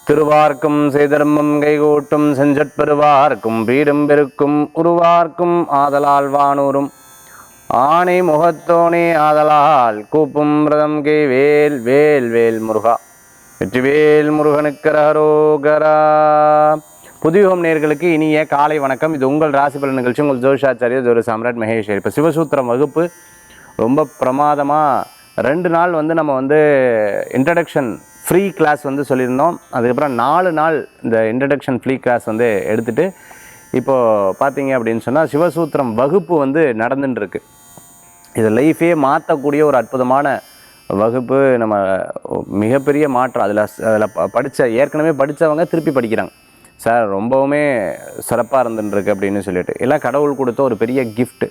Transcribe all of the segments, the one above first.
திருவார்க்கும் செய்தர்மம் கைகூட்டும் செஞ்சற்பெருவார்க்கும் பீடும் பெருக்கும் உருவார்க்கும் ஆதலால் வானூரும் ஆணை முகத்தோனே ஆதலால் கூப்பும் பிரதம் கை வேல் வேல் வேல் முருகா வெற்றிவேல் முருகனுக்கு அரகரோகரா. புதியோகம் நேர்களுக்கு இனிய காலை வணக்கம். இது உங்கள் ராசி பலன் நிகழ்ச்சி. உங்கள் ஜோதிஷாச்சாரியர் ஜோதி சாம்ராட் மகேஷ். இப்போ சிவசூத்திரம் வகுப்பு ரொம்ப பிரமாதமாக 2 நாள் நம்ம இன்ட்ரடக்ஷன் ஃப்ரீ கிளாஸ் சொல்லியிருந்தோம். அதுக்கப்புறம் 4 நாள் இந்த இன்ட்ரடக்ஷன் ஃப்ரீ கிளாஸ் எடுத்துகிட்டு இப்போது பார்த்தீங்க அப்படின்னு சொன்னால் சிவசூத்திரம் வகுப்பு நடந்துட்டுருக்கு. இது லைஃபே மாற்றக்கூடிய ஒரு அற்புதமான வகுப்பு. நம்ம மிகப்பெரிய மாற்றம் அதில் ஏற்கனவே படித்தவங்க திருப்பி படிக்கிறாங்க. சார் ரொம்பவுமே சிறப்பாக இருந்துருக்கு அப்படின்னு சொல்லிட்டு எல்லாம் கடவுள் கொடுத்த ஒரு பெரிய கிஃப்ட்.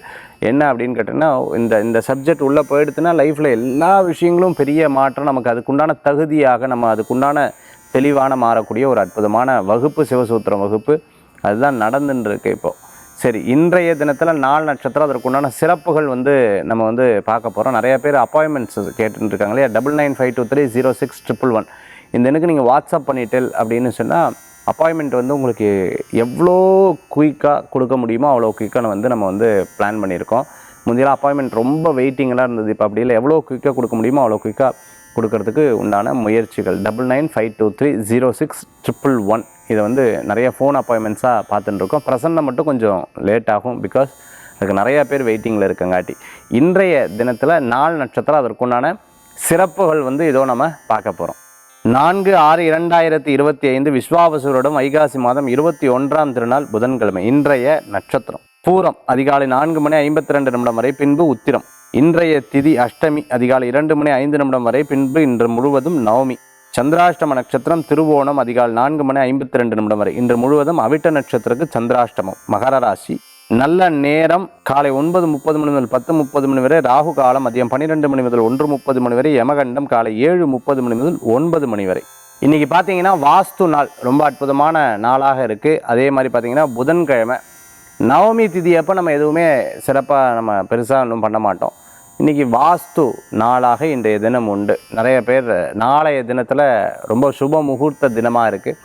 என்ன அப்படின்னு கேட்டிங்கன்னா, இந்த சப்ஜெக்ட் உள்ளே போயிடுத்துன்னா லைஃப்பில் எல்லா விஷயங்களும் பெரிய மாற்றம், நமக்கு அதுக்குண்டான தகுதியாக நம்ம அதுக்குண்டான தெளிவான மாறக்கூடிய ஒரு அற்புதமான வகுப்பு சிவசூத்திரம் வகுப்பு. அதுதான் நடந்துருக்கு இப்போது. சரி, இன்றைய தினத்தில் 4 நட்சத்திரம் அதற்குண்டான சிறப்புகள் நம்ம பார்க்க போகிறோம். நிறைய பேர் அப்பாயின்மெண்ட்ஸ் கேட்டுருக்காங்க இல்லையா. 9952306111 இந்த எண்ணுக்கு நீங்கள் வாட்ஸ்அப் பண்ணிட்டேல் அப்படின்னு சொன்னால் அப்பாயின்மெண்ட் உங்களுக்கு எவ்வளோ குயிக்காக கொடுக்க முடியுமோ அவ்வளோ குயிக்காக நம்ம பிளான் பண்ணியிருக்கோம். முந்தையெல்லாம் அப்பாயின்மெண்ட் ரொம்ப வெயிட்டிங்கெல்லாம் இருந்தது. இப்போ அப்படி இல்லை, எவ்வளோ குயிக்காக கொடுக்க முடியுமோ அவ்வளோ குயிக்காக கொடுக்கறதுக்கு உண்டான முயற்சிகள். 9952306111 இதை நிறைய ஃபோன் அப்பாயின்மெண்ட்ஸாக பார்த்துட்டுருக்கோம். ப்ரெசென்ட்டில் மட்டும் கொஞ்சம் லேட் ஆகும், பிகாஸ் அதுக்கு நிறையா பேர் வெயிட்டிங்கில் இருக்கங்காட்டி. இன்றைய தினத்தில் 4 நட்சத்திரம் அதற்குண்டான சிறப்புகள் இதோ நம்ம பார்க்க போகிறோம். 4/6/2025 விஸ்வாவசுரோடம் வைகாசி மாதம் 21ஆம் திருநாள் புதன்கிழமை. இன்றைய நட்சத்திரம் பூரம் அதிகாலை 4:52 வரை, பின்பு உத்திரம். இன்றைய திதி அஷ்டமி அதிகாலை 2:05 வரை, பின்பு இன்று முழுவதும் நவமி. சந்திராஷ்டம நட்சத்திரம் திருவோணம் அதிகாலை 4:52 வரை, இன்று முழுவதும் அவிட்ட நட்சத்திரத்துக்கு சந்திராஷ்டமம். மகர ராசி. நல்ல நேரம் காலை 9:30 முதல் 10:30 வரை, ராகு காலம் மதியம் 12 முதல் 1:30 வரை, யமகண்டம் காலை 7:30 முதல் 9 வரை. இன்றைக்கி பார்த்தீங்கன்னா வாஸ்து நாள் ரொம்ப அற்புதமான நாளாக இருக்குது. அதே மாதிரி பார்த்தீங்கன்னா புதன்கிழமை நவமி திதி அப்போ நம்ம எதுவுமே சிறப்பாக நம்ம பெருசாக ஒன்றும் பண்ண மாட்டோம். இன்றைக்கி வாஸ்து நாளாக இன்றைய தினம் உண்டு. நிறைய பேர் நாளைய தினத்தில் ரொம்ப சுப முகூர்த்த தினமாக இருக்குது.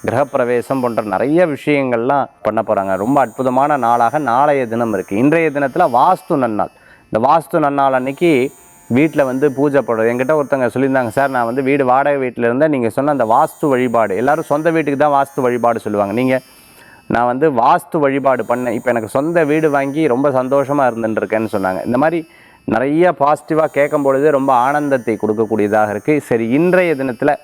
கிரகப்பிரவேசம் போன்ற நிறைய விஷயங்கள்லாம் பண்ண போகிறாங்க. ரொம்ப அற்புதமான நாளாக நாளைய தினம் இருக்குது. இன்றைய தினத்தில் வாஸ்து நன்னாள். இந்த வாஸ்து நன்னாள் அன்னைக்கு வீட்டில் பூஜை போடுறது. என்கிட்ட ஒருத்தங்க சொல்லியிருந்தாங்க, சார் நான் வீடு வாடகை வீட்டில் இருந்தேன், நீங்கள் சொன்ன அந்த வாஸ்து வழிபாடு, எல்லோரும் சொந்த வீட்டுக்கு தான் வாஸ்து வழிபாடு சொல்லுவாங்க. நான் வாஸ்து வழிபாடு பண்ணேன், இப்போ எனக்கு சொந்த வீடு வாங்கி ரொம்ப சந்தோஷமாக இருந்துட்டுருக்கேன்னு சொன்னாங்க. இந்த மாதிரி நிறைய பாசிட்டிவாக கேட்கும் பொழுது ரொம்ப ஆனந்தத்தை கொடுக்கக்கூடியதாக இருக்குது. சரி, இன்றைய தினத்தில்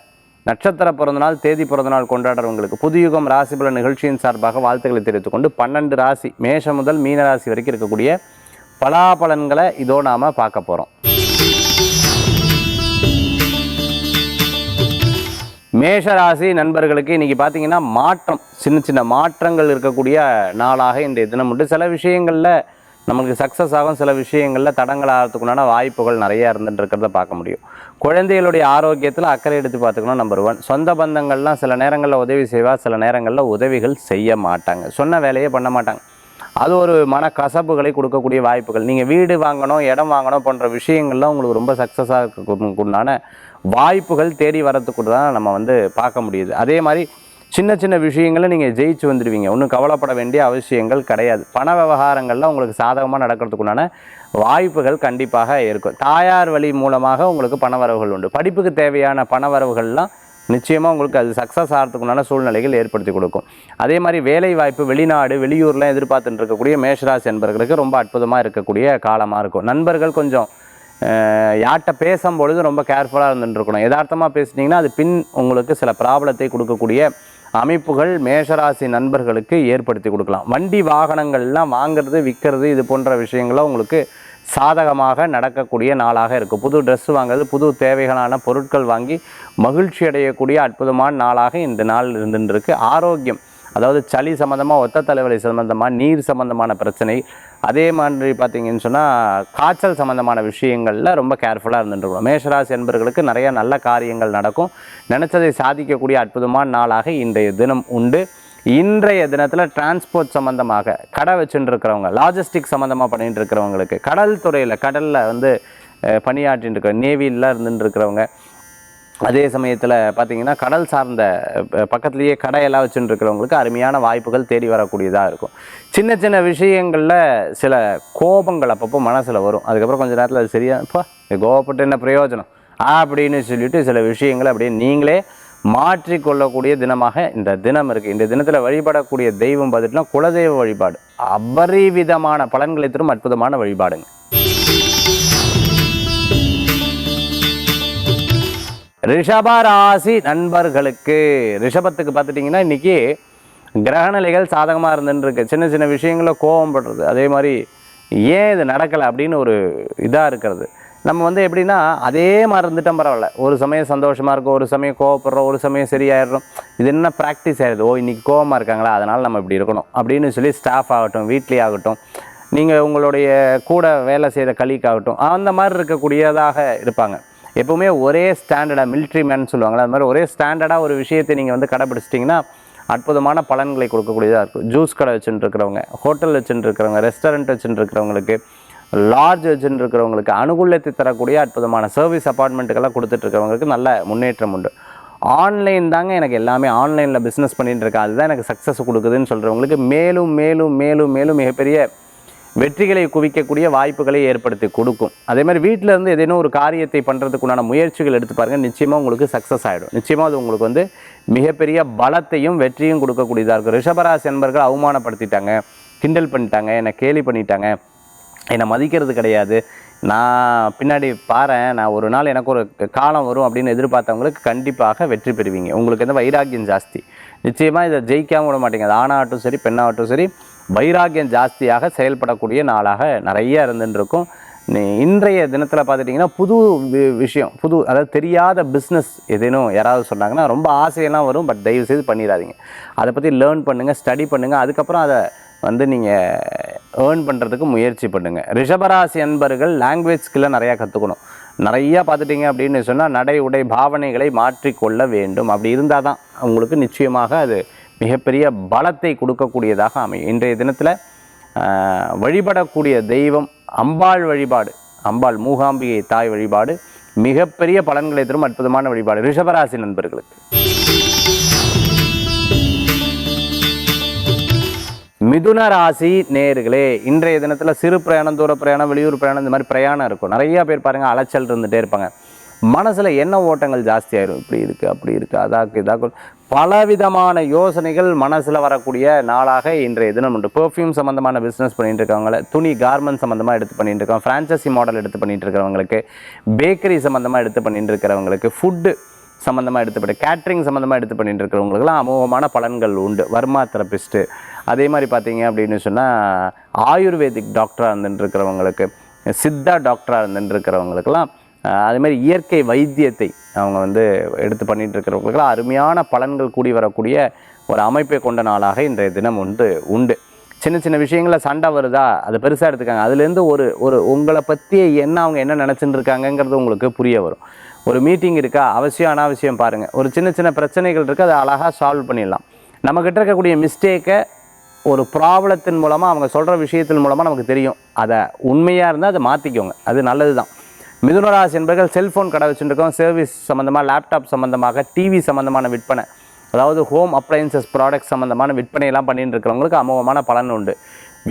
நட்சத்திர பிறந்தநாள் தேதி பிறந்தநாள் கொண்டாடுறவங்களுக்கு புதுயுகம் ராசி பலன் நிகழ்ச்சியின் சார்பாக வாழ்த்துக்களை தெரிவித்துக் கொண்டு 12 ராசி மேஷம் முதல் மீன ராசி வரைக்கும் இருக்கக்கூடிய பலாபலன்களை இதோ நாம் பார்க்க போகிறோம். மேஷ ராசி நண்பர்களுக்கு இன்றைக்கி பார்த்தீங்கன்னா மாற்றம், சின்ன சின்ன மாற்றங்கள் இருக்கக்கூடிய நாளாக இன்றைய தினம் உண்டு. சில விஷயங்களில் நமக்கு சக்ஸஸ் ஆகும், சில விஷயங்களில் தடங்கள் ஆகிறதுக்குண்டான வாய்ப்புகள் நிறையா இருந்துட்டு இருக்கிறத பார்க்க முடியும். குழந்தைகளுடைய ஆரோக்கியத்தில் அக்கறை எடுத்து பார்த்துக்கணும். நம்பர் 1. சொந்த பந்தங்கள்லாம் சில நேரங்களில் உதவி செய்வா, சில நேரங்களில் உதவிகள் செய்ய மாட்டாங்க, சொன்ன வேலையே பண்ண மாட்டாங்க. அது ஒரு மனக்கசப்புகளை கொடுக்கக்கூடிய வாய்ப்புகள். நீங்கள் வீடு வாங்கணும், இடம் வாங்கணும் போன்ற விஷயங்கள்லாம் உங்களுக்கு ரொம்ப சக்ஸஸாக இருக்கக்குண்டான வாய்ப்புகள் தேடி வரத்துக்கு தான் நம்ம பார்க்க முடியுது. அதே மாதிரி சின்ன சின்ன விஷயங்களை நீங்கள் ஜெயிச்சு வந்துடுவீங்க, ஒன்றும் கவலைப்பட வேண்டிய அவசியங்கள் கிடையாது. பண விவகாரங்கள்லாம் உங்களுக்கு சாதகமாக நடக்கிறதுக்குண்டான வாய்ப்புகள் கண்டிப்பாக இருக்கும். தாயார் வழி மூலமாக உங்களுக்கு பணவரவுகள் உண்டு. படிப்புக்கு தேவையான பணவரவுகள்லாம் நிச்சயமாக உங்களுக்கு அது சக்ஸஸ் ஆகிறதுக்குண்டான சூழ்நிலைகள் ஏற்படுத்தி கொடுக்கும். அதே மாதிரி வேலை வாய்ப்பு, வெளிநாடு வெளியூர்லாம் எதிர்பார்த்துட்டு இருக்கக்கூடிய மேஷராசி என்பவர்களுக்கு ரொம்ப அற்புதமாக இருக்கக்கூடிய காலமாக இருக்கும். நண்பர்கள் கொஞ்சம் யார்கிட்ட பேசும்பொழுது ரொம்ப கேர்ஃபுல்லாக இருந்துட்டுருக்கணும். யதார்த்தமாக பேசிட்டிங்கன்னா அது பின் உங்களுக்கு சில ப்ராப்ளத்தை கொடுக்கக்கூடிய அமைப்புகள் மேஷராசி நண்பர்களுக்கு ஏற்படுத்தி கொடுக்கலாம். வண்டி வாகனங்கள்லாம் வாங்கிறது விற்கிறது இது போன்ற விஷயங்களும் உங்களுக்கு சாதகமாக நடக்கக்கூடிய நாளாக இருக்கும். புது ட்ரெஸ் வாங்குறது, புது தேவைகளான பொருட்கள் வாங்கி மகிழ்ச்சி அடையக்கூடிய அற்புதமான நாளாக இந்த நாள் இருந்துருக்கு. ஆரோக்கியம், அதாவது சளி சம்மந்தமாக, ஒத்த தலைவலி சம்மந்தமாக, நீர் சம்மந்தமான பிரச்சனை, அதே மாதிரி பார்த்திங்கன்னு சொன்னால் காய்ச்சல் சம்மந்தமான விஷயங்களில் ரொம்ப கேர்ஃபுல்லாக இருந்துட்டுருக்கணும். மேஷராசி என்பவர்களுக்கு நிறைய நல்ல காரியங்கள் நடக்கும். நினச்சதை சாதிக்கக்கூடிய அற்புதமான நாளாக இன்றைய தினம் உண்டு. இன்றைய தினத்தில் டிரான்ஸ்போர்ட் சம்மந்தமாக கடை வச்சுட்டு இருக்கிறவங்க, லாஜிஸ்டிக் சம்மந்தமாக பண்ணிகிட்டு இருக்கிறவங்களுக்கு, கடல் துறையில் கடலில் பணியாற்றின்னு இருக்கிற நேவியில் இருந்துட்டு இருக்கிறவங்க, அதே சமயத்தில் பார்த்தீங்கன்னா கடல் சார்ந்த பக்கத்துலேயே கடையெல்லாம் வச்சுட்டு இருக்கிறவங்களுக்கு அருமையான வாய்ப்புகள் தேடி வரக்கூடியதாக இருக்கும். சின்ன சின்ன விஷயங்களில் சில கோபங்கள் அப்பப்போ மனசில் வரும். அதுக்கப்புறம் கொஞ்சம் நேரத்தில் அது சரியா இப்போ கோபப்பட்டு என்ன பிரயோஜனம் அப்படின்னு சொல்லிட்டு சில விஷயங்களை அப்படியே நீங்களே மாற்றிக்கொள்ளக்கூடிய தினமாக இந்த தினம் இருக்குது. இந்த தினத்தில் வழிபடக்கூடிய தெய்வம் பார்த்துட்டுனா குலதெய்வ வழிபாடு அபரிவிதமான பலன்களை தரும் அற்புதமான வழிபாடுங்க. ரிஷபராசி நண்பர்களுக்கு, ரிஷபத்துக்கு பார்த்துட்டிங்கன்னா இன்றைக்கி கிரகநிலைகள் சாதகமாக இருந்துருக்கு. சின்ன சின்ன விஷயங்களில் கோபம் படுறது, அதே மாதிரி ஏன் இது நடக்கலை அப்படின்னு ஒரு இதாக இருக்கிறது. நம்ம எப்படின்னா அதே மாதிரி இருந்துட்டோம் பரவாயில்ல, ஒரு சமயம் சந்தோஷமாக இருக்கும், ஒரு சமயம் கோவப்படுறோம், ஒரு சமயம் சரியாயிடுறோம். இது என்ன ப்ராக்டிஸ் ஆகிடுது, ஓ இன்றைக்கி கோவமாக இருக்காங்களா அதனால் நம்ம இப்படி இருக்கணும் அப்படின்னு சொல்லி ஸ்டாஃப் ஆகட்டும், வீட்லேயே ஆகட்டும், நீங்கள் உங்களுடைய கூட வேலை செய்கிற கலீக் ஆகட்டும், அந்த மாதிரி இருக்கக்கூடியதாக இருப்பாங்க. எப்போவுமே ஒரே ஸ்டாண்டர்டாக மிலிட்ரி மேன் சொல்லுவாங்களா, அது மாதிரி ஒரே ஸ்டாண்டர்டாக ஒரு விஷயத்தை நீங்கள் கடைப்பிடிச்சிட்டிங்கன்னா அற்புதமான பலன்களை கொடுக்கக்கூடியதாக இருக்கும். ஜூஸ் கடை வச்சுட்டு இருக்கிறவங்க, ஹோட்டல் வச்சுட்டு இருக்கிறவங்க, ரெஸ்டாரண்ட் வச்சுட்டு இருக்கிறவங்களுக்கு, லாட்ஜ் வச்சுட்டு இருக்கிறவங்களுக்கு அனுகூலத்தை தரக்கூடிய அற்புதமான சர்வீஸ் அப்பார்ட்மெண்ட்டுக்கெல்லாம் கொடுத்துட்ருக்கிறவங்களுக்கு நல்ல முன்னேற்றம் உண்டு. ஆன்லைன் தாங்க எனக்கு எல்லாமே, ஆன்லைனில் பிஸ்னஸ் பண்ணிகிட்டு இருக்கேன், அதுதான் எனக்கு சக்ஸஸ் கொடுக்குதுன்னு சொல்கிறவங்களுக்கு மேலும் மேலும் மேலும் மேலும் மிகப்பெரிய வெற்றிகளை குவிக்கக்கூடிய வாய்ப்புகளை ஏற்படுத்தி கொடுக்கும். அதே மாதிரி வீட்டில் இருந்து ஏதேனும் ஒரு காரியத்தை பண்ணுறதுக்குண்டான முயற்சிகள் எடுத்து பாருங்கள், நிச்சயமாக உங்களுக்கு சக்ஸஸ் ஆகிடும். நிச்சயமாக அது உங்களுக்கு மிகப்பெரிய பலத்தையும் வெற்றியும் கொடுக்கக்கூடியதாக இருக்கும். ரிஷபராசி என்பர்கள் அவமானப்படுத்திட்டாங்க, கிண்டல் பண்ணிட்டாங்க, என்னை கேலி பண்ணிட்டாங்க, என்னை மதிக்கிறது கிடையாது, நான் பின்னாடி பாறேன், நான் ஒரு நாள் எனக்கு ஒரு காலம் வரும் அப்படின்னு எதிர்பார்த்தவங்களுக்கு கண்டிப்பாக வெற்றி பெறுவீங்க. உங்களுக்கு வைராக்கியம் ஜாஸ்தி, நிச்சயமாக இதை ஜெயிக்காமல் விட மாட்டீங்க. அது ஆணாகட்டும் சரி பெண்ணாகட்டும் சரி, வைராக்கியம் ஜாஸ்தியாக செயல்படக்கூடிய நாளாக நிறைய இருந்துருக்கும். இன்றைய தினத்தில் பார்த்துட்டிங்கன்னா புது விஷயம், அதாவது தெரியாத பிஸ்னஸ் ஏதேனும் யாராவது சொன்னாங்கன்னா ரொம்ப ஆசையெல்லாம் வரும், பட் தயவுசெய்து பண்ணிடாதீங்க. அதை பற்றி லேர்ன் பண்ணுங்கள், ஸ்டடி பண்ணுங்கள், அதுக்கப்புறம் அதை நீங்கள் ஏர்ன் பண்ணுறதுக்கு முயற்சி பண்ணுங்கள். ரிஷபராசி அன்பர்கள் லாங்குவேஜ் ஸ்கில்லை நிறையா கற்றுக்கணும். நிறையா பார்த்துட்டிங்க அப்படின்னு சொன்னால் நடை உடை பாவனைகளை மாற்றிக்கொள்ள வேண்டும். அப்படி இருந்தால் தான் உங்களுக்கு நிச்சயமாக அது மிகப்பெரிய பலத்தை கொடுக்கக்கூடியதாக அமையும். இன்றைய தினத்தில் வழிபடக்கூடிய தெய்வம் அம்பாள் வழிபாடு, அம்பாள் மூகாம்பிகை தாய் வழிபாடு மிகப்பெரிய பலன்களை தரும் அற்புதமான வழிபாடு ரிஷபராசி நண்பர்களுக்கு. மிதுன ராசி நேயர்களே, இன்றைய தினத்தில் சிறு பிரயாணம், தூர பிரயாணம், வெளியூர் பிரயாணம், இந்த மாதிரி பிரயாணம் இருக்கும். நிறையா பேர் பாருங்கள் அலைச்சல் இருந்துகிட்டே இருப்பாங்க, மனசில் எண்ண ஓட்டங்கள் ஜாஸ்தியாயிரும், இப்படி இருக்குது அப்படி இருக்குது அதாக்கு இதாக்கு பலவிதமான யோசனைகள் மனசில் வரக்கூடிய நாளாக இன்றைய தினம் உண்டு. பெர்ஃப்யூம் சம்மந்தமான பிஸ்னஸ் பண்ணிட்டு இருக்கவங்கள, துணி கார்மெண்ட் சம்மந்தமாக எடுத்து பண்ணிட்டு இருக்கவங்க, ஃப்ரான்ச்சைசி மாடல் எடுத்து பண்ணிட்டு இருக்கிறவங்களுக்கு, பேக்கரி சம்மந்தமாக எடுத்து பண்ணிட்டு இருக்கிறவங்களுக்கு, ஃபுட்டு சம்மந்தமாக எடுத்து கேட்ரிங் சம்மந்தமாக எடுத்து பண்ணிட்டு இருக்கிறவங்களுக்குலாம் அமோகமான பலன்கள் உண்டு. வர்மா தெரபிஸ்ட்டு, அதே மாதிரி பார்த்தீங்க அப்படின்னு சொன்னால் ஆயுர்வேதிக் டாக்டராக இருந்துட்டு இருக்கிறவங்களுக்கு, சித்தா டாக்டராக இருந்துட்டு இருக்கிறவங்களுக்கெல்லாம், அதேமாதிரி இயற்கை வைத்தியத்தை அவங்க எடுத்து பண்ணிகிட்டு இருக்கிறவங்களுக்கெல்லாம் அருமையான பலன்கள் கூடி வரக்கூடிய ஒரு அமைப்பை கொண்ட நாளாக இன்றைய தினம் உண்டு. சின்ன சின்ன விஷயங்களில் சண்டை வருதா, அதை பெருசாக எடுத்துக்காங்க, அதுலேருந்து ஒரு உங்களை பற்றி அவங்க என்ன நினச்சிட்டு இருக்காங்கங்கிறது உங்களுக்கு புரிய வரும். ஒரு மீட்டிங் இருக்கா, அவசியம் அனாவசியம் பாருங்கள், ஒரு சின்ன சின்ன பிரச்சனைகள் இருக்குது, அதை அழகாக சால்வ் பண்ணிடலாம். நம்மக்கிட்ட இருக்கக்கூடிய மிஸ்டேக்கை ஒரு ப்ராப்ளத்தின் மூலமாக, அவங்க சொல்கிற விஷயத்தின் மூலமாக நமக்கு தெரியும், அதை உண்மையாக இருந்தால் அதை மாற்றிக்கோங்க, அது நல்லது தான். மிதுனராசி என்பர்கள் செல்ஃபோன் கடை வச்சுருக்கோம், சர்வீஸ் சம்மந்தமாக, லேப்டாப் சம்மந்தமாக, டிவி சம்மந்தமான விற்பனை, அதாவது ஹோம் அப்ளையன்சஸ் ப்ராடக்ட் சம்மந்தமான விற்பனையெல்லாம் பண்ணிட்டு இருக்கிறவங்களுக்கு அமோகமான பலன் உண்டு.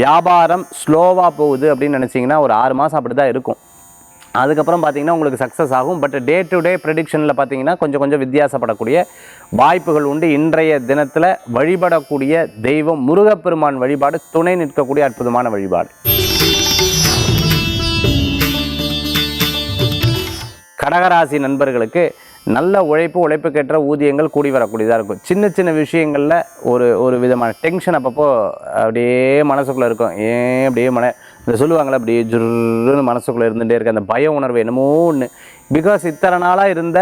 வியாபாரம் ஸ்லோவாக போகுது அப்படின்னு நினச்சிங்கன்னா ஒரு 6 மாதம் அப்படி தான் இருக்கும். அதுக்கப்புறம் பார்த்திங்கன்னா உங்களுக்கு சக்ஸஸ் ஆகும். பட் டே டு டே ப்ரெடிக்ஷனில் பார்த்திங்கன்னா கொஞ்சம் வித்தியாசப்படக்கூடிய வாய்ப்புகள் உண்டு. இன்றைய தினத்தில் வழிபடக்கூடிய தெய்வம் முருகப்பெருமான் வழிபாடு துணை நிற்கக்கூடிய அற்புதமான வழிபாடு. கடகராசி நண்பர்களுக்கு நல்ல உழைப்புக்கேற்ற ஊதியங்கள் கூடி வரக்கூடியதாக இருக்கும். சின்ன சின்ன விஷயங்களில் ஒரு விதமான டென்ஷன் அப்பப்போ அப்படியே மனசுக்குள்ளே இருக்கும். அப்படியே இந்த சொல்லுவாங்களே அப்படியே ஜுருன்னு மனசுக்குள்ளே இருந்துகிட்டே இருக்குது அந்த பய உணர்வு என்னமோ ஒன்று. பிகாஸ் இத்தனை நாளாக இருந்த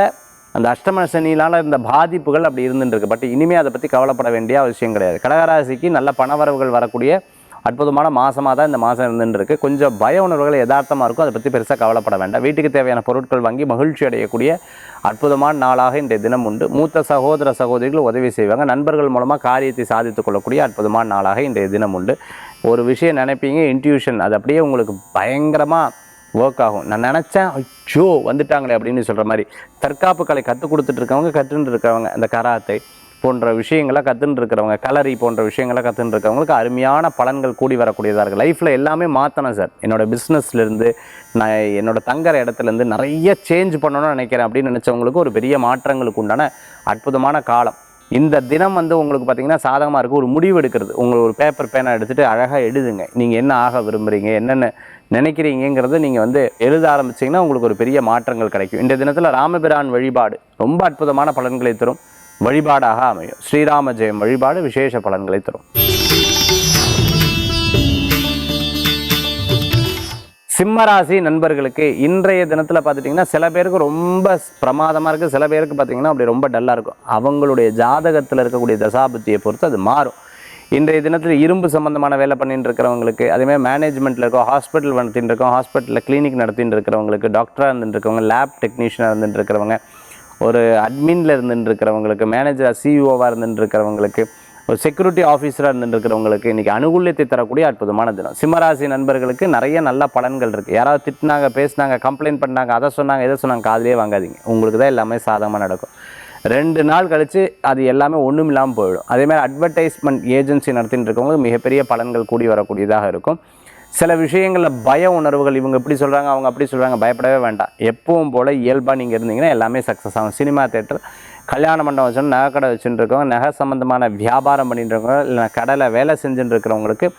அந்த அஷ்டம சனியினால் இருந்த பாதிப்புகள் அப்படி இருந்துருக்கு. பட் இனிமேல் அதை பற்றி கவலைப்பட வேண்டிய அவசியம் கிடையாது. கடகராசிக்கு நல்ல பணவரவுகள் வரக்கூடிய அற்புதமான மாதமாக தான் இந்த மாதம் இருந்துருக்கு. கொஞ்சம் பய உணர்வுகள் யதார்த்தமாக இருக்கும், அதை பற்றி பெருசாக கவலைப்பட வேண்டாம். வீட்டுக்கு தேவையான பொருட்கள் வாங்கி மகிழ்ச்சி அடையக்கூடிய அற்புதமான நாளாக இன்றைய தினம் உண்டு. மூத்த சகோதர சகோதரிகள் உதவி செய்வாங்க. நண்பர்கள் மூலமாக காரியத்தை சாதித்துக் கொள்ளக்கூடிய அற்புதமான நாளாக இன்றைய தினம் உண்டு. ஒரு விஷயம் நினைப்பீங்க, இன்ட்யூஷன் அது அப்படியே உங்களுக்கு பயங்கரமாக ஒர்க் ஆகும். நான் நினச்சேன் ஐயோ வந்துட்டாங்களே அப்படின்னு சொல்கிற மாதிரி. தற்காப்பு கலை கற்றுக் கொடுத்துட்டு இருக்கவங்க, கற்றுன்னு இருக்கிறவங்க, இந்த கராத்தை போன்ற விஷயங்களை கற்றுன்னு இருக்கிறவங்க, கலரி போன்ற விஷயங்களை கற்றுன்னு இருக்கிறவங்களுக்கு அருமையான பலன்கள் கூடி வரக்கூடியதாக இருக்குது. லைஃப்பில் எல்லாமே மாற்றணும் சார். என்னோடய பிஸ்னஸ்லேருந்து நான் என்னோடய தங்குற இடத்துலேருந்து நிறைய சேஞ்ச் பண்ணணும்னு நினைக்கிறேன் அப்படின்னு நினச்சவங்களுக்கு ஒரு பெரிய மாற்றங்களுக்கு உண்டான அற்புதமான காலம். இந்த தினம் உங்களுக்கு பார்த்திங்கன்னா சாதகமாக இருக்குது. ஒரு முடிவு எடுக்கிறது, உங்கள் ஒரு பேப்பர் பேனா எடுத்துகிட்டு அழகாக எழுதுங்க. நீங்கள் என்ன ஆக விரும்புகிறீங்க, என்னென்ன நினைக்கிறீங்கிறத நீங்கள் எழுத ஆரம்பிச்சிங்கன்னா உங்களுக்கு ஒரு பெரிய மாற்றங்கள் கிடைக்கும். இந்த தினத்தில் ராமபிரான் வழிபாடு ரொம்ப அற்புதமான பலன்களை தரும் வழிபாடாக அமையும். ஸ்ரீராம ஜெயம் வழிபாடு விசேஷ பலன்களை தரும். சிம்மராசி நண்பர்களுக்கு இன்றைய தினத்தில் பார்த்துட்டிங்கன்னா சில பேருக்கு ரொம்ப பிரமாதமாக இருக்குது, சில பேருக்கு பார்த்திங்கன்னா அப்படி ரொம்ப டல்லாக இருக்கும். அவங்களுடைய ஜாதகத்தில் இருக்கக்கூடிய தசாபுத்தியை பொறுத்து அது மாறும். இன்றைய தினத்தில் இரும்பு சம்மந்தமான வேலை பண்ணிட்டு இருக்கிறவங்களுக்கு, அதேமாதிரி மேனேஜ்மெண்ட்டில் இருக்கோம், ஹாஸ்பிட்டல் நடத்திட்டு இருக்கோம், ஹாஸ்பிட்டலில் கிளினிக் நடத்திட்டு இருக்கிறவங்களுக்கு, டாக்டராக இருந்துட்டு இருக்கவங்க, லேப் டெக்னீஷியனாக இருந்துட்டு இருக்கிறவங்க, ஒரு அட்மினில் இருந்துட்டு இருக்கிறவங்களுக்கு, மேனேஜராக சிஇஓவாக இருந்துட்டு இருக்கிறவங்களுக்கு, ஒரு செக்யூரிட்டி ஆஃபீஸராக இருந்துட்டு இருக்கிறவங்களுக்கு இன்றைக்கி அனுகூல்யத்தை தரக்கூடிய அற்புதமான தினம். சிம்மராசி நண்பர்களுக்கு நிறைய நல்ல பலன்கள் இருக்குது. யாராவது திட்டினாங்க, பேசினாங்க, கம்ப்ளைண்ட் பண்ணாங்க, அதை சொன்னாங்க, எதை சொன்னாங்க, காதிலே வாங்காதீங்க. உங்களுக்கு தான் எல்லாமே சாதகமாக நடக்கும். 2 நாள் கழித்து அது எல்லாமே ஒன்றும் இல்லாமல் போயிடும். அதேமாதிரி அட்வர்டைஸ்மெண்ட் ஏஜென்சி நடத்திட்டு இருக்கவங்களுக்கு மிகப்பெரிய பலன்கள் கூடி வரக்கூடியதாக இருக்கும். சில விஷயங்களில் பய உணர்வுகள், இவங்க இப்படி சொல்கிறாங்க, அவங்க அப்படி சொல்கிறாங்க, பயப்படவே வேண்டாம். எப்பவும் போல் இயல்பாக நீங்கள் இருந்தீங்கன்னா எல்லாமே சக்ஸஸ் ஆகும். சினிமா தேட்டர், கல்யாண மண்டபம் வச்சுன்னு நகை கடை வச்சுட்டு இருக்கவங்க, நகை சம்மந்தமான வியாபாரம் பண்ணிட்டு இருக்கவங்க, இல்லை கடையில் வேலை செஞ்சுட்டு இருக்கிறவங்களுக்கு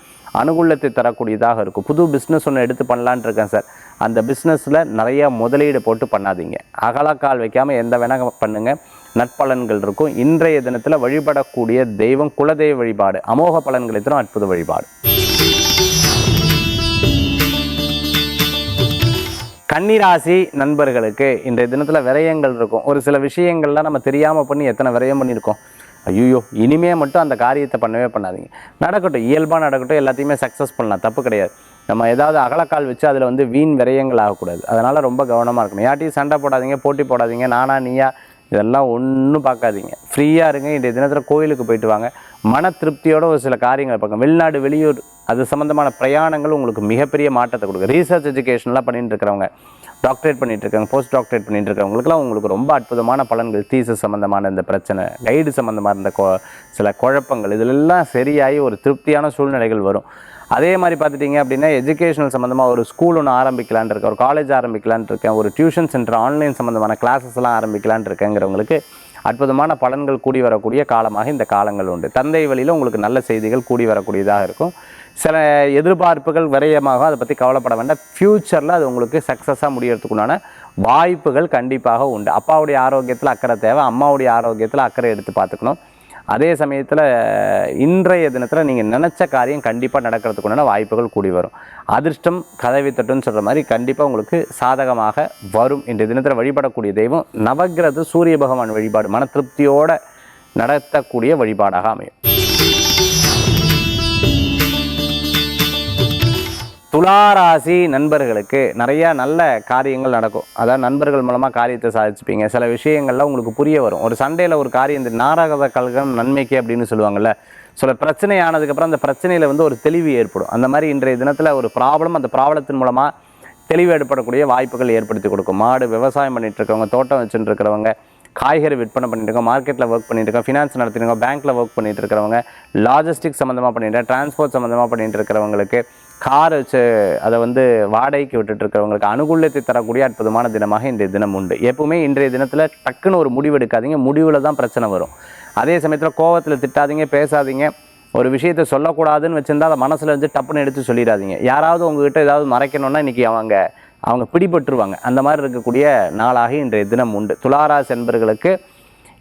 அனுகூலத்தை தரக்கூடியதாக இருக்கும். புது பிஸ்னஸ் ஒன்று எடுத்து பண்ணலான் இருக்கேன் சார், அந்த பிஸ்னஸில் நிறையா முதலீடு போட்டு பண்ணாதீங்க. அகலக்கால் வைக்காமல் எந்த வேணால் பண்ணுங்கள், நற்பலன்கள் இருக்கும். இன்றைய தினத்தில் வழிபடக்கூடிய தெய்வம் குலதெய்வ வழிபாடு அமோக பலன்களை தரும் அற்புத வழிபாடு. கன்னிராசி நண்பர்களுக்கு இன்றைய தினத்தில் விரயங்கள் இருக்கும். ஒரு சில விஷயங்கள்லாம் நம்ம தெரியாமல் பண்ணி எத்தனை விரயம் பண்ணியிருக்கோம். ஐயோ இனிமே மட்டும் அந்த காரியத்தை பண்ணவே பண்ணாதீங்க. நடக்கட்டும், இயல்பாக நடக்கட்டும், எல்லாத்தையுமே சக்ஸஸ் பண்ணலாம், தப்பு கிடையாது. நம்ம ஏதாவது அகலக்கால் வச்சு அதில் வீண் விரயங்கள் ஆகக்கூடாது. அதனால் ரொம்ப கவனமாக இருக்கணும். யார்ட்டையும் சண்டை போடாதீங்க, போட்டி போடாதீங்க, நானா நீயா இதெல்லாம் ஒன்றும் பார்க்காதீங்க. ஃப்ரீயாக இருங்க. இன்றைய தினத்தில் கோயிலுக்கு போயிட்டு வாங்க. மன திருப்தியோட ஒரு சில காரியங்களை பார்க்க, வெளிநாடு வெளியூர் அது சம்மந்தமான பிரயாணங்கள் உங்களுக்கு மிகப்பெரிய மாற்றத்தை கொடுக்கும். ரீசர்ச் எஜுகேஷன்லாம் பண்ணிட்டு இருக்கிறவங்க, டாக்டரேட் பண்ணிட்டு இருக்காங்க, போஸ்ட் டாக்டரேட் பண்ணிட்டு இருக்கிறவங்களுக்குலாம் உங்களுக்கு ரொம்ப அற்புதமான பலன்கள். தீசஸ் சம்மந்தமான இந்த பிரச்சனை, கைடு சம்மந்தமாக இருந்த சில குழப்பங்கள் இதிலெல்லாம் சரியாகி ஒரு திருப்தியான சூழ்நிலைகள் வரும். அதே மாதிரி பார்த்துட்டிங்க அப்படின்னா எஜுகேஷனல் சம்மந்தமாக ஒரு ஸ்கூல் ஒன்று ஆரம்பிக்கலான் இருக்கேன், ஒரு காலேஜ் ஆரம்பிக்கலான் இருக்கேன், ஒரு டியூஷன் சென்டர் ஆன்லைன் சம்மந்தமான கிளாஸஸ்லாம் ஆரம்பிக்கலான் இருக்கேங்கிறவங்களுக்கு அற்புதமான பலன்கள் கூடி வரக்கூடிய காலமாக இந்த காலங்கள் உண்டு. தந்தை வழியில் உங்களுக்கு நல்ல செய்திகள் கூடி வரக்கூடியதாக இருக்கும். சில எதிர்பார்ப்புகள் விரயமாக, அதை பற்றி கவலைப்பட வேண்டாம். ஃப்யூச்சரில் அது உங்களுக்கு சக்ஸஸாக முடியறதுக்குண்டான வாய்ப்புகள் கண்டிப்பாக உண்டு. அப்பாவுடைய ஆரோக்கியத்தில் அக்கறை தேவை, அம்மாவுடைய ஆரோக்கியத்தில் அக்கறை எடுத்து பார்த்துக்கணும். அதே சமயத்தில் இன்றைய தினத்தில் நீங்கள் நினச்ச காரியம் கண்டிப்பாக நடக்கிறதுக்குண்டான வாய்ப்புகள் கூடி வரும். அதிர்ஷ்டம் கதவை தட்டுன்னு சொல்கிற மாதிரி கண்டிப்பாக உங்களுக்கு சாதகமாக வரும். இன்றைய தினத்தில் வழிபடக்கூடிய தெய்வம் நவக்கிரக சூரிய பகவான் வழிபாடு மன திருப்தியோடு நடத்தக்கூடிய வழிபாடாக அமையும். துளாராசி நண்பர்களுக்கு நிறையா நல்ல காரியங்கள் நடக்கும். அதாவது நண்பர்கள் மூலமாக காரியத்தை சாதிச்சுப்பீங்க. சில விஷயங்கள்லாம் உங்களுக்கு புரிய வரும். ஒரு சண்டையில் ஒரு காரியம், இந்த நாரகத கலகம் நன்மைக்கு அப்படின்னு சொல்லுவாங்கள்ல, சில பிரச்சனை ஆனதுக்கப்புறம் அந்த பிரச்சனையில் ஒரு தெளிவு ஏற்படும். அந்த மாதிரி இன்றைய தினத்தில் ஒரு ப்ராப்ளம், அந்த ப்ராப்ளத்தின் மூலமாக தெளிவு ஏற்படக்கூடிய வாய்ப்புகள் ஏற்படுத்தி கொடுக்கும். மாடு விவசாயம் பண்ணிகிட்டு இருக்கவங்க, தோட்டம் வச்சுட்டு இருக்கிறவங்க, காய்கறி விற்பனை பண்ணிட்டு இருக்கோம், மார்க்கெட்டில் ஒர்க் பண்ணிட்டு இருக்கோம், ஃபினான்ஸ் நடத்திட்டு பேங்க்கில் ஒர்க் பண்ணிட்டு இருக்கிறவங்க, லாஜிஸ்டிக் சம்மந்தமாக பண்ணிட்டு, டிரான்ஸ்போர்ட் சம்மந்தமாக பண்ணிட்டு இருக்கிறவங்களுக்கு, கார் வச்சு அதை வாடகைக்கு விட்டுட்டு இருக்கிறவங்களுக்கு அனுகூலத்தை தரக்கூடிய அற்புதமான தினமாக இன்றைய தினம் உண்டு. எப்பவுமே இன்றைய தினத்தில் டக்குன்னு ஒரு முடிவு எடுக்காதீங்க, முடிவில் தான் பிரச்சனை வரும். அதே சமயத்தில் கோவத்தில் திட்டாதீங்க, பேசாதீங்க. ஒரு விஷயத்தை சொல்லக்கூடாதுன்னு வச்சுருந்தா அதை மனசில் டப்புன்னு எடுத்து சொல்லிடாதீங்க. யாராவது உங்ககிட்ட ஏதாவது மறைக்கணும்னா இன்றைக்கி அவங்க பிடிபட்டுருவாங்க. அந்த மாதிரி இருக்கக்கூடிய நாளாக இன்றைய தினம் உண்டு. துளாராசி என்பர்களுக்கு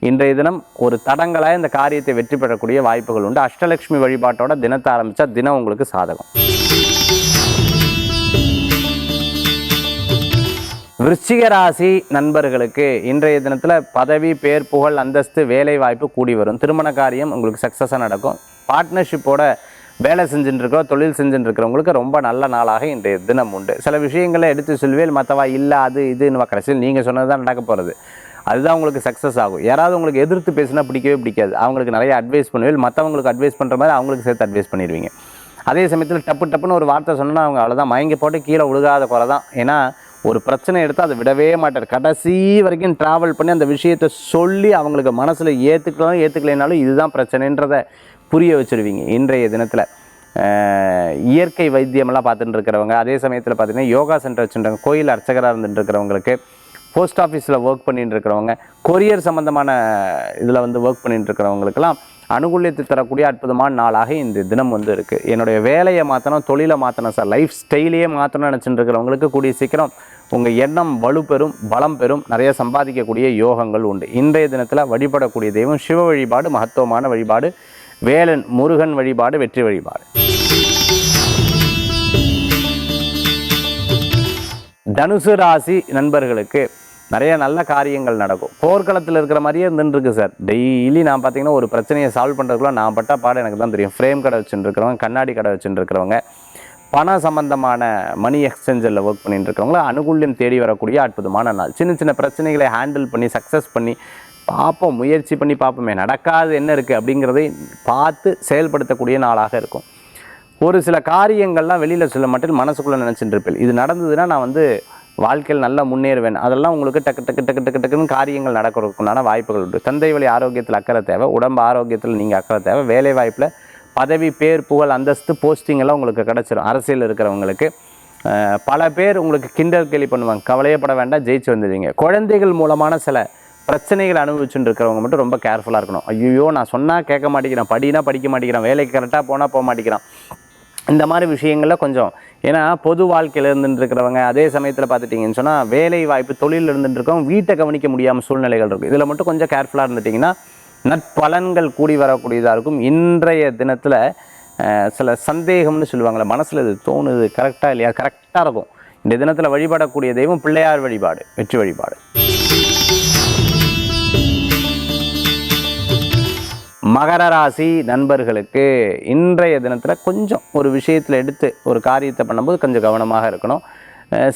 இன்றைய தினம் ஒரு தடங்களாக இந்த காரியத்தை வெற்றி பெறக்கூடிய வாய்ப்புகள் உண்டு. அஷ்டலட்சுமி வழிபாட்டோட தினத்தை ஆரம்பித்தா தினம் உங்களுக்கு சாதகம். விருச்சிக ராசி நண்பர்களுக்கு இன்றைய தினத்தில் பதவி, பேர், புகழ், அந்தஸ்து, வேலை வாய்ப்பு கூடி வரும். திருமண காரியம் உங்களுக்கு சக்ஸஸாக நடக்கும். பார்ட்னர்ஷிப்போட வேலை செஞ்சுட்டு இருக்கிறோம், தொழில் செஞ்சுட்டு இருக்கிறவங்களுக்கு ரொம்ப நல்ல நாளாக இன்றைய தினம் உண்டு. சில விஷயங்களை எடுத்து சொல்வேல், மற்றவா இல்லை அது இதுன்னு கடைசியில் நீங்கள் சொன்னது தான் நடக்க போகிறது. அதுதான் உங்களுக்கு சக்ஸஸ் ஆகும். யாராவது உங்களுக்கு எதிர்த்து பேசினா பிடிக்கவே பிடிக்காது. அவங்களுக்கு நிறைய அட்வைஸ் பண்ணுவேன், மற்றவங்களுக்கு அட்வைஸ் பண்ணுற மாதிரி அவங்களுக்கு சேர்த்து அட்வைஸ் பண்ணிடுவீங்க. அதே சமயத்தில் டப்புன்னு ஒரு வார்த்தை சொன்னால் அவங்க அவ்வளோதான் மயங்கி போட்டு கீழே விழுகாத குறை தான். ஏன்னா ஒரு பிரச்சனை எடுத்து அதை விடவே மாட்டார். கடைசி வரைக்கும் ட்ராவல் பண்ணி அந்த விஷயத்தை சொல்லி அவங்களுக்கு மனசில் ஏற்றுக்கலைனாலும் இதுதான் பிரச்சனைன்றதை புரிய வச்சுருவீங்க. இன்றைய தினத்தில் இயற்கை வைத்தியமெல்லாம் பார்த்துட்டு இருக்கிறவங்க, அதே சமயத்தில் பார்த்திங்கன்னா யோகா சென்டர் வச்சுருக்காங்க, கோயில் அர்ச்சகராக இருந்துட்டு இருக்கிறவங்களுக்கு, போஸ்ட் ஆஃபீஸில் ஒர்க் பண்ணிட்டு இருக்கிறவங்க, கொரியர் சம்மந்தமான இதில் ஒர்க் பண்ணிட்டு இருக்கிறவங்களுக்கெல்லாம் அனுகூலியத்தை தரக்கூடிய அற்புதமான நாளாக இந்த தினம் இருக்குது. என்னுடைய வேலையை மாற்றணும், தொழிலை மாற்றணும் சார், லைஃப் ஸ்டைலையே மாற்றணும்னு நினச்சிட்டு இருக்கிறவங்களுக்கு கூடிய சீக்கிரம் உங்கள் எண்ணம் வலுப்பெறும், பலம் பெறும், நிறைய சம்பாதிக்கக்கூடிய யோகங்கள் உண்டு. இன்றைய தினத்தில் வழிபடக்கூடிய தெய்வம் சிவ வழிபாடு மகத்துவமான வழிபாடு, வேலன் முருகன் வழிபாடு வெற்றி வழிபாடு. தனுசு ராசி நண்பர்களுக்கு நிறைய நல்ல காரியங்கள் நடக்கும். போர்க்களத்தில் இருக்கிற மாதிரியே இருந்துருக்கு சார். டெய்லி நான் பார்த்தீங்கன்னா ஒரு பிரச்சனையை சால்வ் பண்ணுறதுக்குள்ள நான் பட்ட பாடம் எனக்கு தான் தெரியும். ஃப்ரேம் கடை வச்சுட்டு இருக்கிறவங்க, கண்ணாடி கடை வச்சுட்டு இருக்கிறவங்க, பண சம்பந்தமான மணி எக்ஸ்சேஞ்சரில் ஒர்க் பண்ணிட்டு இருக்கிறவங்கள அனுகூல்யம் தேடி வரக்கூடிய அற்புதமான நாள். சின்ன சின்ன பிரச்சனைகளை ஹேண்டில் பண்ணி சக்ஸஸ் பண்ணி பார்ப்போம், முயற்சி பண்ணி பார்ப்போமே, நடக்காது என்ன இருக்குது அப்படிங்கிறதை பார்த்து செயல்படுத்தக்கூடிய நாளாக இருக்கும். ஒரு சில காரியங்கள்லாம் வெளியில் சொல்ல மாட்டேன், மனசுக்குள்ளே நினச்சிட்டு இருப்பேன். இது நடந்ததுன்னா நான் வாழ்க்கையில் நல்லா முன்னேறுவேன். அதெல்லாம் உங்களுக்கு டக்குன்னு காரியங்கள் நடக்கிறதுக்குண்டான வாய்ப்புகள் உண்டு. தந்தை வழி ஆரோக்கியத்தில் அக்கறை தேவை, உடம்பு ஆரோக்கியத்தில் நீங்கள் அக்கறை தேவை, வேலை வாய்ப்பில் பதவி, பேர், புகழ், அந்தஸ்து, போஸ்டிங் எல்லாம் உங்களுக்கு கிடச்சிரும். அரசியல் இருக்கிறவங்களுக்கு பல பேர் உங்களுக்கு கிண்டல் கேலி பண்ணுவாங்க, கவலையப்பட வேண்டாம், ஜெயிச்சு வந்துடுவீங்க. குழந்தைகள் மூலமான சில பிரச்சனைகள் அனுபவிச்சுட்டு இருக்கிறவங்க மட்டும் ரொம்ப கேர்ஃபுல்லாக இருக்கணும். ஐயோ நான் சொன்னால் கேட்க மாட்டேங்கிறான், படினா படிக்க மாட்டேங்கிறான், வேலைக்கு கரெக்டாக போனால் போக மாட்டேங்கிறான், இந்த மாதிரி விஷயங்களில் கொஞ்சம். ஏன்னா பொது வாழ்க்கையில் இருந்துட்டு இருக்கிறவங்க, அதே சமயத்தில் பார்த்துட்டிங்கன்னு சொன்னால் வேலை வாய்ப்பு தொழிலில் இருந்துட்டு இருக்கவங்க வீட்டை கவனிக்க முடியாமல் சூழ்நிலைகள் இருக்கும். இதில் மட்டும் கொஞ்சம் கேர்ஃபுல்லாக இருந்துட்டிங்கன்னா நற்பலன்கள் கூடி வரக்கூடியதாக இருக்கும். இன்றைய தினத்தில் சில சந்தேகம்னு சொல்லுவாங்களே, மனசில் இது தோணுது கரெக்டாக இல்லையா, கரெக்டாக இருக்கும். இந்த தினத்தில் வழிபடக்கூடிய தெய்வம் பிள்ளையார் வழிபாடு வெற்றி வழிபாடு. மகர ராசி நண்பர்களுக்கு இன்றைய தினத்தில் கொஞ்சம் ஒரு விஷயத்தில் எடுத்து ஒரு காரியத்தை பண்ணும்போது கொஞ்சம் கவனமாக இருக்கணும்.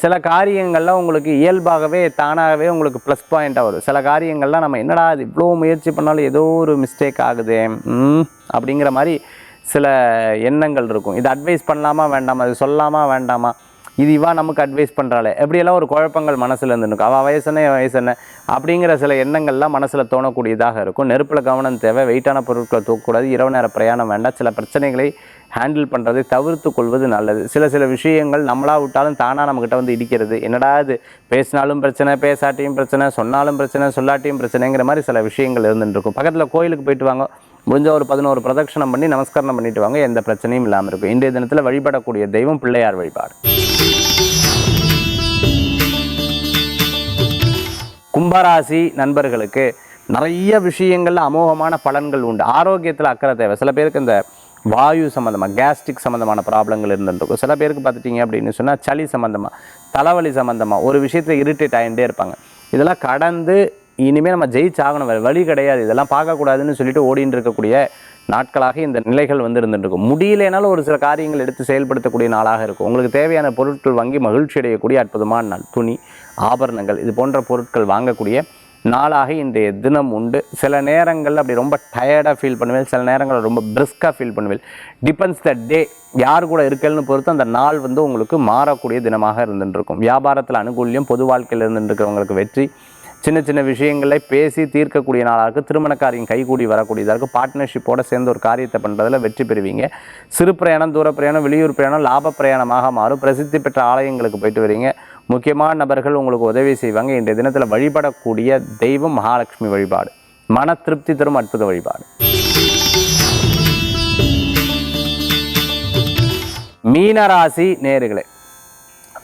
சில காரியங்கள்லாம் உங்களுக்கு இயல்பாகவே தானாகவே உங்களுக்கு ப்ளஸ் பாயிண்ட்டாக வரும். சில காரியங்கள்லாம் நம்ம என்னடா அது இவ்வளோ முயற்சி பண்ணாலும் ஏதோ ஒரு மிஸ்டேக் ஆகுது அப்படிங்கிற மாதிரி சில எண்ணங்கள் இருக்கும். இது அட்வைஸ் பண்ணலாமா வேண்டாமா, அது சொல்லாமா வேண்டாமா, இது இவா நமக்கு அட்வைஸ் பண்ணுறாளே, எப்படியெல்லாம் ஒரு குழப்பங்கள் மனசில் இருந்துருக்கும். அவள் வயசு என்ன அப்படிங்கிற சில எண்ணங்கள்லாம் மனசில் தோணக்கூடியதாக இருக்கும். நெருப்பில் கவனம் தேவை, வெயிட்டான பொருட்களை தூக்கக்கூடாது, இரவு நேர பிரயாணம் வேண்டாம், சில பிரச்சனைகளை ஹேண்டில் பண்ணுறதை தவிர்த்து கொள்வது நல்லது. சில விஷயங்கள் நம்மளா விட்டாலும் தானாக நம்மக்கிட்ட இடிக்கிறது. என்னடா இது பேசினாலும் பிரச்சனை, பேசாட்டியும் பிரச்சனை, சொன்னாலும் பிரச்சனை, சொல்லாட்டியும் பிரச்சனைங்கிற மாதிரி சில விஷயங்கள் இருந்துருக்கும். பக்கத்தில் கோயிலுக்கு போயிட்டு வாங்க, முடிஞ்ச ஒரு 11 பிரதட்சணம் பண்ணி நமஸ்காரம் பண்ணிட்டு வாங்க, எந்த பிரச்சனையும் இல்லாமல் இருக்கும். இன்றைய தினத்தில் வழிபடக்கூடிய தெய்வம் பிள்ளையார் வழிபாடு. கும்பராசி நண்பர்களுக்கு நிறைய விஷயங்கள்ல அமோகமான பலன்கள் உண்டு. ஆரோக்கியத்தில் அக்கறை தேவை. சில பேருக்கு இந்த வாயு சம்மந்தமாக, கேஸ்ட்ரிக் சம்மந்தமான ப்ராப்ளங்கள் இருந்துருக்கும். சில பேருக்கு பார்த்துட்டிங்க அப்படின்னு சொன்னால் சளி சம்மந்தமாக, தலைவலி சம்மந்தமாக ஒரு விஷயத்தில் இரிட்டேட் ஆகிட்டே இருப்பாங்க. இதெல்லாம் கடந்து இனிமேல் நம்ம ஜெயிச்சாகணும், வேறு வழி கிடையாது, இதெல்லாம் பார்க்கக்கூடாதுன்னு சொல்லிட்டு ஓடின்னு இருக்கக்கூடிய நாட்களாக இந்த நிலைகள் இருந்துருக்கும். முடியலைனாலும் ஒரு சில காரியங்கள் எடுத்து செயல்படுத்தக்கூடிய நாளாக இருக்கும். உங்களுக்கு தேவையான பொருட்கள் வாங்கி மகிழ்ச்சி அடையக்கூடிய அற்புதமான நாள். துணி, ஆபரணங்கள் இது போன்ற பொருட்கள் வாங்கக்கூடிய நாளாக இன்றைய தினம் உண்டு. சில நேரங்களில் அப்படி ரொம்ப டயர்டாக ஃபீல் பண்ணுவேன், சில நேரங்களில் ரொம்ப பிரிஸ்காக ஃபீல் பண்ணுவேன். டிபெண்ட்ஸ் த டே, யார் கூட இருக்கல்னு பொறுத்து அந்த நாள் உங்களுக்கு மாறக்கூடிய தினமாக இருந்துருக்கும். வியாபாரத்தில் அனுகூல்யம், பொது வாழ்க்கையில் இருந்துருக்கிறவங்களுக்கு வெற்றி, சின்ன சின்ன விஷயங்களை பேசி தீர்க்கக்கூடிய நாளாக இருக்குது. திருமண காரியம் கைகூடி வரக்கூடியதாக இருக்குது. பார்ட்னர்ஷிப்போடு சேர்ந்து ஒரு காரியத்தை பண்ணுறதில் வெற்றி பெறுவீங்க. சிறு பிரயாணம், தூர பிரயாணம், வெளியூர் பிரயாணம் லாப பிரயாணமாக மாறும். பிரசித்தி பெற்ற ஆலயங்களுக்கு போயிட்டு வரீங்க. முக்கியமான நபர்கள் உங்களுக்கு உதவி செய்வாங்க. இன்றைய தினத்தில் வழிபடக்கூடிய தெய்வம் மகாலட்சுமி வழிபாடு மன திருப்தி தரும் அற்புத வழிபாடு. மீனராசி நேயர்களே,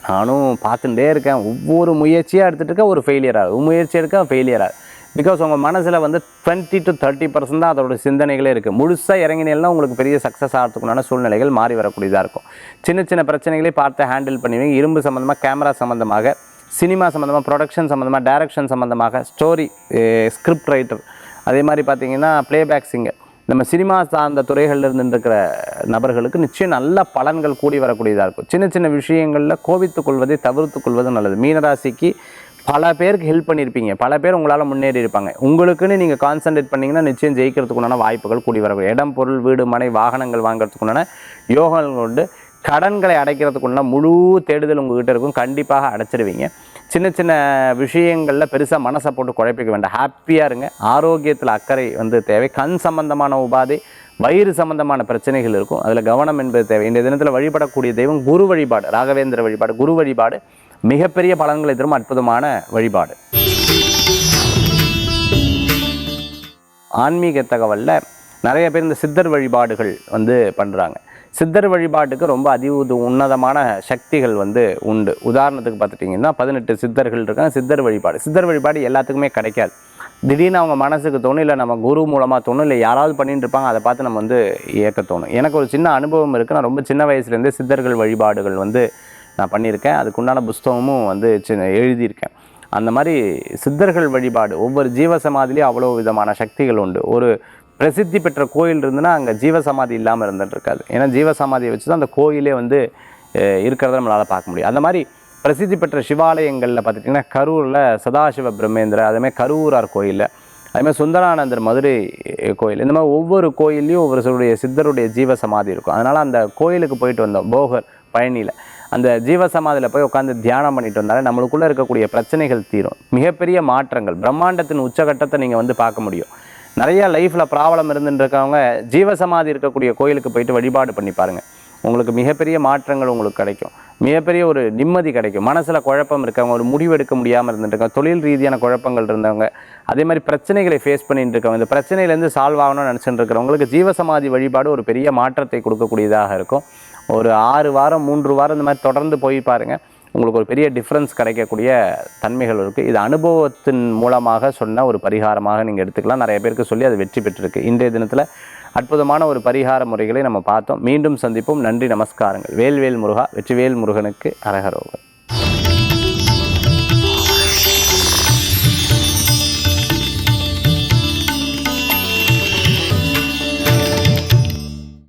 நானும் பார்த்துட்டே இருக்கேன், ஒவ்வொரு முயற்சியாக எடுத்துகிட்டு இருக்கேன், ஒரு ஃபெயிலியர் ஆகுது, முயற்சி எடுக்க ஃபெயிலியர் ஆகுது. பிகாஸ் உங்கள் மனசில் 20 to 30% தான் அதோட சிந்தனைகளே இருக்குது. முழுசாக இறங்கினேன்னா உங்களுக்கு பெரிய சக்ஸஸ் ஆகிறதுக்குண்டான சூழ்நிலைகள் மாறி வரக்கூடியதாக இருக்கும். சின்ன சின்ன பிரச்சனைகளை பார்த்து ஹேண்டில் பண்ணுவீங்க. இரும்பு சம்மந்தமாக, கேமரா சம்மந்தமாக, சினிமா சம்மந்தமாக, ப்ரொடக்ஷன் சம்மந்தமாக, டைரக்ஷன் சம்மந்தமாக, ஸ்டோரி, ஸ்கிரிப்ட் ரைட்டர், அதே மாதிரி பார்த்திங்கன்னா ப்ளேபேக் சிங்கர், நம்ம சினிமா சார்ந்த துறைகளில் இருந்துருக்கிற நபர்களுக்கு நிச்சயம் நல்ல பலன்கள் கூடி வரக்கூடியதாக இருக்கும். சின்ன சின்ன விஷயங்களில் கோபித்து கொள்வதை தவிர்த்து கொள்வது நல்லது. மீனராசிக்கு பல பேருக்கு ஹெல்ப் பண்ணியிருப்பீங்க, பல பேர் உங்களால் முன்னேறி இருப்பாங்க. உங்களுக்குன்னு நீங்கள் கான்சன்ட்ரேட் பண்ணிங்கன்னா நிச்சயம் ஜெயிக்கிறதுக்குண்டான வாய்ப்புகள் கூடி வரக்கூடிய இடம், பொருள், வீடு, மனை, வாகனங்கள் வாங்குறதுக்குண்டான யோகங்கள் கொண்டு கடன்களை அடைக்கிறதுக்குள்ள முழு தேடுதல் உங்ககிட்ட இருக்கும். கண்டிப்பாக அடைச்சிடுவீங்க. சின்ன சின்ன விஷயங்களில் பெருசாக மனசை போட்டு குழப்பிக்க வேண்டாம். ஹாப்பியாக இருங்க. ஆரோக்கியத்தில் அக்கறை தேவை. கண் சம்பந்தமான உபாதை, வயிறு சம்பந்தமான பிரச்சனைகள் இருக்கும், அதில் கவனம் என்பது தேவை. இந்த தினத்தில் வழிபடக்கூடிய தெய்வம் குரு வழிபாடு, ராகவேந்திர வழிபாடு, குரு வழிபாடு மிகப்பெரிய பலன்களை தரும் அற்புதமான வழிபாடு. ஆன்மீக தகவலில் நிறைய பேர் இந்த சித்தர் வழிபாடுகள் பண்ணுறாங்க. சித்தர் வழிபாட்டுக்கு ரொம்ப உன்னதமான சக்திகள் உண்டு. உதாரணத்துக்கு பார்த்துட்டிங்கன்னா 18 சித்தர்கள் இருக்காங்க. சித்தர் வழிபாடு எல்லாத்துக்குமே கிடைக்காது. திடீர்னு அவங்க மனசுக்கு தோணும், இல்லை நம்ம குரு மூலமாக தோணும், இல்லை யாராவது பண்ணிட்டு இருப்பாங்க, அதை பார்த்து நம்ம இயக்க தோணும். எனக்கு ஒரு சின்ன அனுபவம் இருக்குது. நான் ரொம்ப சின்ன வயசுலேருந்தே சித்தர்கள் வழிபாடுகள் நான் பண்ணியிருக்கேன். அதுக்குண்டான புஸ்தகமும் எழுதியிருக்கேன். அந்த மாதிரி சித்தர்கள் வழிபாடு ஒவ்வொரு ஜீவசமாதிலையும் அவ்வளோ விதமான சக்திகள் உண்டு. ஒரு பிரசித்தி பெற்ற கோயில் இருந்துன்னா அங்கே ஜீவசமாதி இல்லாமல் இருந்துகிட்ருக்காது. ஏன்னா ஜீவசமாதியை வச்சு தான் அந்த கோயிலே இருக்கிறத நம்மளால் பார்க்க முடியும். அந்த மாதிரி பிரசித்தி பெற்ற சிவாலயங்களில் பார்த்துட்டிங்கன்னா கரூரில் சதாசிவ பிரம்மேந்திர, அதேமாதிரி கரூரார் கோயிலில், அதேமாதிரி சுந்தரானந்தர் மதுரை கோயில், இந்த மாதிரி ஒவ்வொரு கோயில்லையும் ஒவ்வொரு சித்தருடைய ஜீவசமாதி இருக்கும். அதனால் அந்த கோயிலுக்கு போயிட்டு வந்தோம் போகர் பழனியில். அந்த ஜீவசமாதியில் போய் உட்காந்து தியானம் பண்ணிட்டு வந்தாலே நம்மளுக்குள்ளே இருக்கக்கூடிய பிரச்சனைகள் தீரும். மிகப்பெரிய மாற்றங்கள், பிரம்மாண்டத்தின் உச்சகட்டத்தை நீங்கள் பார்க்க முடியும். நிறைய லைஃப்பில் ப்ராப்ளம் இருந்துருக்கவங்க ஜீவசமாதி இருக்கக்கூடிய கோயிலுக்கு போயிட்டு வழிபாடு பண்ணி பாருங்கள். உங்களுக்கு மிகப்பெரிய மாற்றங்கள் உங்களுக்கு கிடைக்கும். மிகப்பெரிய ஒரு நிம்மதி கிடைக்கும். மனசில் குழப்பம் இருக்கவங்க, ஒரு முடிவு எடுக்க முடியாமல் இருந்துருக்காங்க, தொழில் ரீதியான குழப்பங்கள் இருந்தவங்க, அதே மாதிரி பிரச்சனைகளை ஃபேஸ் பண்ணிட்டு இருக்கவங்க, இந்த பிரச்சனையிலேருந்து சால்வ் ஆகணும்னு நினச்சிட்டு இருக்கிறவங்களுக்கு ஜீவசமாதி வழிபாடு ஒரு பெரிய மாற்றத்தை கொடுக்கக்கூடியதாக இருக்கும். ஒரு 6 வாரம் 3 வாரம் இந்த மாதிரி தொடர்ந்து போய் பாருங்கள். உங்களுக்கு ஒரு பெரிய டிஃப்ரென்ஸ் கிடைக்கக்கூடிய தன்மைகள் இருக்குது. இது அனுபவத்தின் மூலமாக சொன்ன ஒரு பரிகாரமாக நீங்கள் எடுத்துக்கலாம். நிறைய பேருக்கு சொல்லி அது வெற்றி பெற்றிருக்கு. இன்றைய தினத்தில் அற்புதமான ஒரு பரிகார முறைகளை நம்ம பார்த்தோம். மீண்டும் சந்திப்போம். நன்றி, நமஸ்காரங்கள். வேல்வேல் முருகா. வெற்றிவேல் முருகனுக்கு அரகரோகர்.